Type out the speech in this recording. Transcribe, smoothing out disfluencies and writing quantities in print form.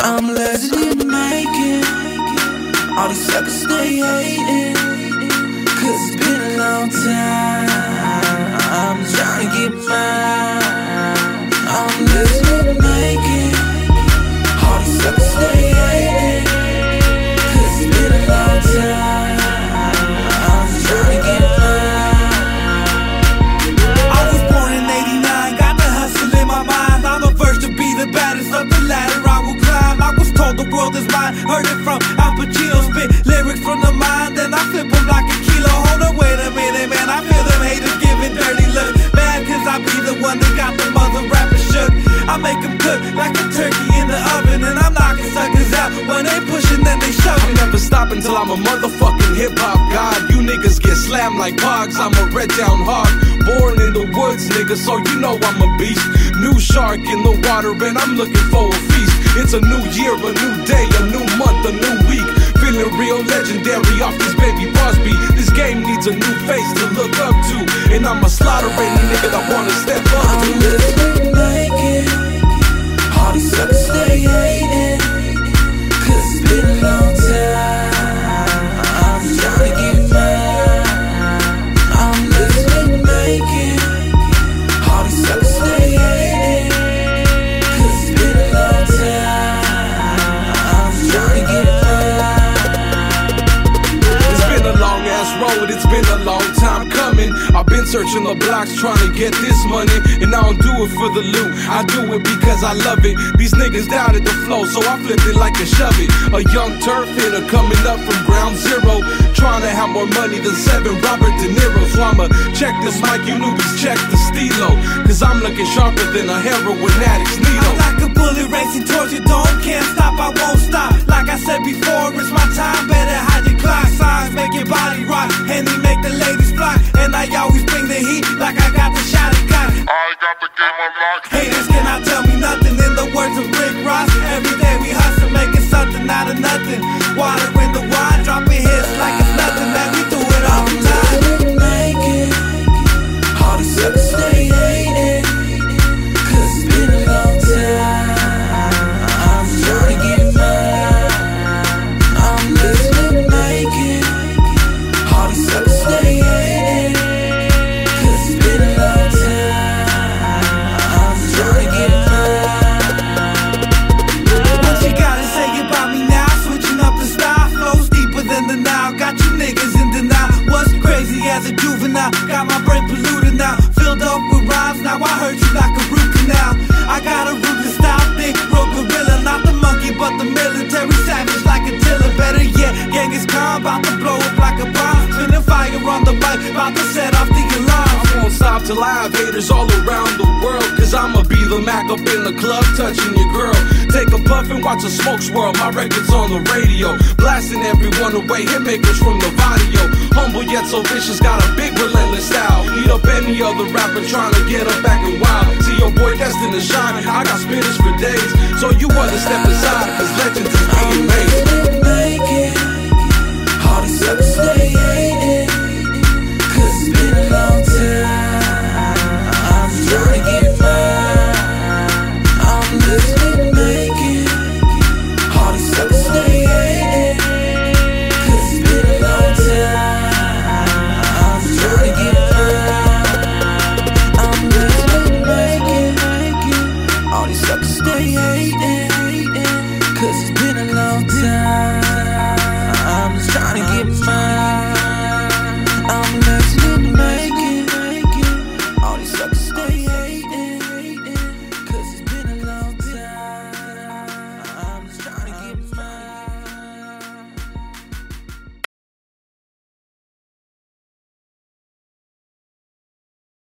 I'm legend in the making. All these suckers stay hating, cause it's been a long time. I'm trying to get mine. I'm legend in the making. All these suckers stay hating, cause it's been a long time. I'm trying to get mine. I was born in '89, got the hustle in my mind. I'm the first to be the baddest of the ladder I will climb. I was told the world is mine, heard it from Al Pacino. Spit lyrics from the mind, then I flip them like a kilo. Hold on, wait a minute, man, I feel them haters giving dirty looks. Mad cause I be the one that got the mother rappers shook. I make them cook like a turkey in the oven, and I'm knocking suckers out. When they pushing, then they shove. I'm never stopping till I'm a motherfucking hip-hop god. You niggas get slammed like hogs, I'm a red down hog. Born in the woods, nigga, so you know I'm a beast. New shark in the water, and I'm looking for a feast. It's a new year, a new day, a new month, a new week. Feeling real legendary off this baby boss beat. This game needs a new face to look up to, and I'ma slaughter any nigga that wanna step up to. I'm living like it. All these suckers stay hating, cause it's been a long time. I'm trying to get mine. I'm living like it. All these suckers stay hating, cause it's been a long time. I'm trying to get mine. It's been a long ass road, it's been a long time coming. I've been searching the blocks trying to get this money, and I don't do it for the loot, I do it because I love it. These niggas doubted the flow, so I flipped it like a shove it. A young turf hitter coming up from ground zero, trying to have more money than 7 Robert De Niro. So I'ma check this mic, you newbies check the stilo, cause I'm looking sharper than a heroin addict's needle. I'm like a bullet racing towards you, don't can't stop, I won't stop. Like I said before, it's my time, better hide your clock. Signs make your body rock, and they make the ladies flock. And I always bring the heat, like I got the shot and got it. I got the game unlocked. Haters cannot tell me nothing. In the words of Rick Ross, every day we hustle, making something out of nothing. Water in the wine, dropping hits like it's nothing. Man, we do it all the time. I'm living like it. All these suckers stay hating, cause it's been a long time. I'm trying to get mine. I'm living like it. All these suckers stay hating, cause it's been a long time. I'm trying to get mine. What you gotta say about me now? Switching up the style, flows deeper than the Nile. Got you niggas in denial. What's crazy as a juvenile? Got my brain polluted now, filled up with rhymes. Now I hurt you like a root canal. I got a ruthless style, thick, road gorilla, not the monkey but the military savage like a tiller. Better yet, Genghis Khan, bout to blow up like a bomb. Spinning fire on the mic, bout to set off the alarm. I won't stop till I have haters all around the world, cause I'ma be the Mac up in the club touching your girl. Take a puff and watch a smoke swirl, my record's on the radio, blasting everyone away, hitmakers from the Vadio. Humble yet so vicious, got a big relentless style. Eat up any other rapper trying to get up back and wild. See your boy destined to shine, I got spitters for days, so you wanna step aside, cause legends is being made.